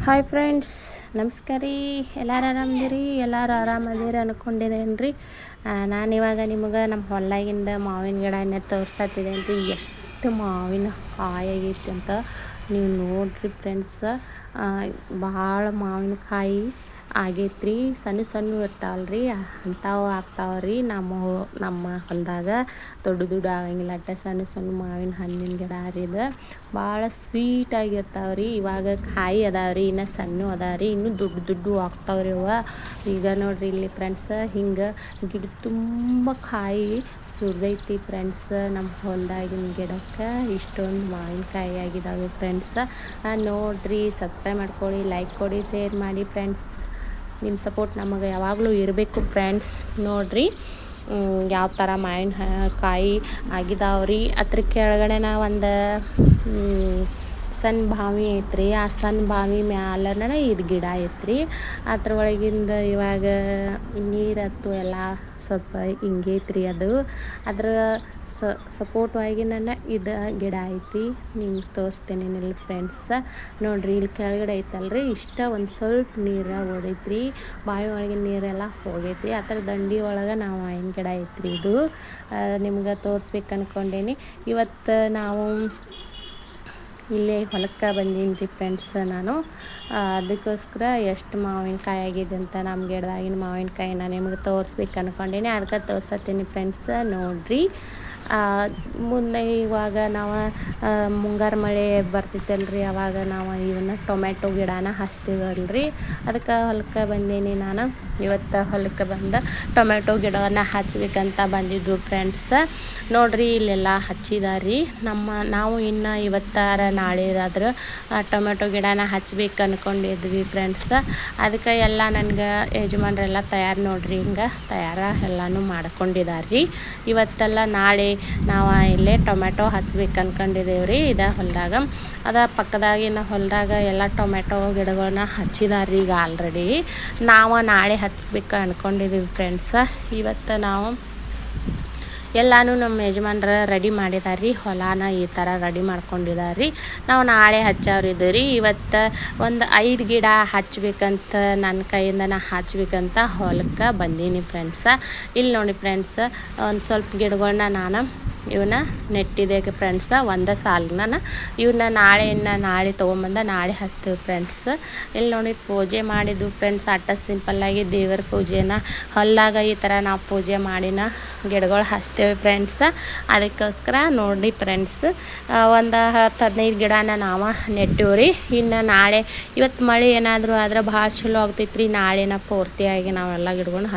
Hi friends, ನಮಸ್ಕಾರ ರೀ. ಎಲ್ಲರೂ ಆರಾಮದಿರಿ? ಎಲ್ಲರೂ ಆರಾಮದಿರಿ ಅನ್ಕೊಂಡಿದ್ದೇನೆ ರೀ. ನಾನು ಇವಾಗ ನಿಮಗೆ ನಮ್ಮ ಹೊಲ್ದಾಗಿಂದ ಮಾವಿನ ಗಿಡನ ತೋರಿಸ್ತಿದ್ದೇನೆ ರೀ. ಎಷ್ಟು ಮಾವಿನ ಕಾಯಿ ಆಗೈತಿ ಅಂತ ನೀವು ನೋಡ್ರಿ ಫ್ರೆಂಡ್ಸ್. ಭಾಳ ಮಾವಿನಕಾಯಿ ಆಗೈತ್ರಿ. ಸಣ್ಣ ಸಣ್ಣ ಇರ್ತಾವಲ್ರಿ, ಅಂಥವು ಆಗ್ತಾವ್ರಿ ನಮ್ಮ ಹೊಲದಾಗ. ದೊಡ್ಡ ಆಗಂಗಿಲ್ಲ, ಅಟ್ಟ ಸಣ್ಣ ಸಣ್ಣ ಮಾವಿನ ಹಣ್ಣಿನ ಗಿಡ ರೀ. ಇದು ಭಾಳ ಸ್ವೀಟ್ ಆಗಿರ್ತಾವ್ರಿ. ಇವಾಗ ಕಾಯಿ ಅದಾವ್ರಿ, ಇನ್ನು ಸಣ್ಣ ಅದಾವ್ರಿ, ಇನ್ನೂ ದೊಡ್ಡ ಆಗ್ತಾವ್ರಿ ಅವ. ಈಗ ನೋಡ್ರಿ ಇಲ್ಲಿ ಫ್ರೆಂಡ್ಸ್, ಹಿಂಗೆ ಗಿಡ ತುಂಬ ಕಾಯಿ ಸುರಿದೈತಿ ಫ್ರೆಂಡ್ಸ್. ನಮ್ಮ ಹೊಲದಾಗಿನ ಗಿಡಕ್ಕೆ ಇಷ್ಟೊಂದು ಮಾವಿನಕಾಯಿ ಆಗಿದ್ದಾವೆ ಫ್ರೆಂಡ್ಸ್. ನೋಡ್ರಿ, ಸಬ್ಸ್ಕ್ರೈಬ್ ಮಾಡ್ಕೊಳ್ಳಿ, ಲೈಕ್ ಕೊಡಿ, ಶೇರ್ ಮಾಡಿ ಫ್ರೆಂಡ್ಸ್. ನಿಮ್ಮ ಸಪೋರ್ಟ್ ನಮಗೆ ಯಾವಾಗಲೂ ಇರಬೇಕು ಫ್ರೆಂಡ್ಸ್. ನೋಡ್ರಿ ಯಾವ ಥರ ಮಾವಿನಕಾಯಿ ಆಗಿದಾವ್ರಿ. ಅದ್ರ ಕೆಳಗಡೆ ಒಂದು ಸಣ್ಣ ಬಾವಿ ಐತ್ರಿ. ಆ ಸಣ್ಣ ಬಾವಿ ಮ್ಯಾಲನ ಇದು ಗಿಡ ಐತ್ರಿ. ಅದ್ರ ಒಳಗಿಂದ ಇವಾಗ ನೀರತ್ತು ಎಲ್ಲ ಸ್ವಲ್ಪ ಹಿಂಗೈತ್ರಿ. ಅದು ಅದ್ರ ಸಪೋರ್ಟ್ವಾಗಿ ಇದು ಗಿಡ ಐತಿ. ನಿಮ್ಗೆ ತೋರಿಸ್ತೇನೆ ಇಲ್ಲಿ ಫ್ರೆಂಡ್ಸ್. ನೋಡ್ರಿ, ಇಲ್ಲಿ ಕೆಳಗಡೆ ಐತಲ್ರಿ, ಇಷ್ಟ ಒಂದು ಸ್ವಲ್ಪ ನೀರು ಓದೈತ್ರಿ. ಬಾವಿ ಒಳಗಿನ ನೀರೆಲ್ಲ ಹೋಗೈತಿ. ಆ ಥರ ದಂಡಿ ಒಳಗೆ ನಾವು ಮಾವಿನ ಗಿಡ ಐತ್ರಿ. ಇದು ನಿಮ್ಗೆ ತೋರಿಸ್ಬೇಕು ಅನ್ಕೊಂಡೇನಿ. ಇವತ್ತು ನಾವು ಇಲ್ಲೇ ಹೊಲಕ್ಕೆ ಬಂದೀನಿ ರೀ ಫ್ರೆಂಡ್ಸ್. ನಾನು ಅದಕ್ಕೋಸ್ಕರ ಎಷ್ಟು ಮಾವಿನಕಾಯಿ ಆಗಿದೆ ಅಂತ ನಮ್ಮ ಗಿಡದಾಗಿನ ಮಾವಿನಕಾಯಿ ನಾನು ನಿಮಗೆ ತೋರಿಸ್ಬೇಕು ಅನ್ಕೊಂಡೀನಿ. ಅದಕ್ಕೆ ತೋರ್ಸತ್ತೀನಿ ಫ್ರೆಂಡ್ಸ್. ನೋಡ್ರಿ, ಮುಂದೆ ಇವಾಗ ನಾವು ಮುಂಗಾರು ಮಳೆ ಬರ್ತಿತ್ತಲ್ರಿ, ಅವಾಗ ನಾವು ಇವನ್ನ ಟೊಮೆಟೊ ಗಿಡನ ಹಚ್ತೀವಲ್ರಿ. ಅದಕ್ಕೆ ಹೊಲಕ್ಕೆ ಬಂದೀನಿ ನಾನು. ಇವತ್ತು ಹೊಲಕ್ಕೆ ಬಂದು ಟೊಮೆಟೊ ಗಿಡವನ್ನು ಹಚ್ಬೇಕಂತ ಬಂದಿದ್ದು ಫ್ರೆಂಡ್ಸ್. ನೋಡ್ರಿ, ಇಲ್ಲೆಲ್ಲ ಹಚ್ಚಿದಾರಿ. ನಾವು ಇನ್ನು ಇವತ್ತಾರ ನಾಳೆ ಆದ್ರೆ ಟೊಮೆಟೊ ಗಿಡನ ಹಚ್ಬೇಕು ಅನ್ಕೊಂಡಿದ್ವಿ ಫ್ರೆಂಡ್ಸ್. ಅದಕ್ಕೆ ಎಲ್ಲ ನನಗೆ ಯಜಮಾನ್ರೆಲ್ಲ ತಯಾರು ನೋಡ್ರಿ, ಹಿಂಗೆ ಎಲ್ಲನೂ ಮಾಡ್ಕೊಂಡಿದ್ದಾರೆ. ಇವತ್ತೆಲ್ಲ ನಾಳೆ ನಾವು ಇಲ್ಲೇ ಟೊಮೆಟೊ ಹಚ್ಬೇಕು ಅನ್ಕೊಂಡಿದ್ದೇವೆ ರೀ. ಇದು ಹೊಲದಾಗ ಪಕ್ಕದಾಗಿನ ಹೊಲದಾಗ ಎಲ್ಲ ಟೊಮೆಟೊ ಗಿಡಗಳನ್ನ ಹಚ್ಚಿದಾರೆ ಈಗ ಆಲ್ರೆಡಿ. ನಾವು ನಾಳೆ ಹಚ್ಬೇಕು ಅನ್ಕೊಂಡಿದ್ದೀವಿ ಫ್ರೆಂಡ್ಸ್. ಇವತ್ತು ನಾವು ಎಲ್ಲನೂ ನಮ್ಮ ಯಜಮಾನ್ರು ರೆಡಿ ಮಾಡಿದಾರೆ ರೀ. ಹೊಲನ ಈ ಥರ ರೆಡಿ ಮಾಡ್ಕೊಂಡಿದ್ದಾರೆ. ನಾವು ನಾಳೆ ಹಚ್ಚೋರಿದ್ದೀವಿ. ಇವತ್ತು ಒಂದು 5 ಗಿಡ ಹಚ್ಬೇಕಂತ ನನ್ನ ಕೈಯಿಂದ ಹಚ್ಬೇಕಂತ ಹೊಲಕ್ಕೆ ಬಂದೀನಿ ಫ್ರೆಂಡ್ಸ. ಇಲ್ಲಿ ನೋಡಿ ಫ್ರೆಂಡ್ಸ್, ಒಂದು ಸ್ವಲ್ಪ ಗಿಡಗಳನ್ನ ನಾನು ಇವನ್ನ ನೆಟ್ಟಿದೆ ಫ್ರೆಂಡ್ಸ. ಒಂದು ಸಾಲನ್ನ ಇವನ್ನ ನಾಳೆ ತೊಗೊಂಬಂದು ನಾಳೆ ಹಚ್ತೀವಿ ಫ್ರೆಂಡ್ಸ್. ಇಲ್ಲಿ ನೋಡಿ, ಪೂಜೆ ಮಾಡಿದ್ದು ಫ್ರೆಂಡ್ಸ್. ಅಟ್ಟ ಸಿಂಪಲ್ಲಾಗಿ ದೇವರ ಪೂಜೆನ ಹೊಲ್ದಾಗ ಈ ಥರ ನಾವು ಪೂಜೆ ಮಾಡಿನ ಗಿಡಗಳು ಹಚ್ತೇವೆ ಫ್ರೆಂಡ್ಸ್. ಅದಕ್ಕೋಸ್ಕರ ನೋಡಿ ಫ್ರೆಂಡ್ಸ್, ಒಂದು 10-15 ಗಿಡನ ನಾವು ನೆಟ್ಟಿವ್ರಿ. ಇನ್ನು ನಾಳೆ ಇವತ್ತು ಮಳೆ ಏನಾದರೂ ಆದ್ರೆ ಭಾಳ ಚಲೋ ಆಗ್ತೈತ್ರಿ. ನಾಳೆನ ಪೂರ್ತಿಯಾಗಿ ನಾವೆಲ್ಲ ಗಿಡಗಳನ್ನ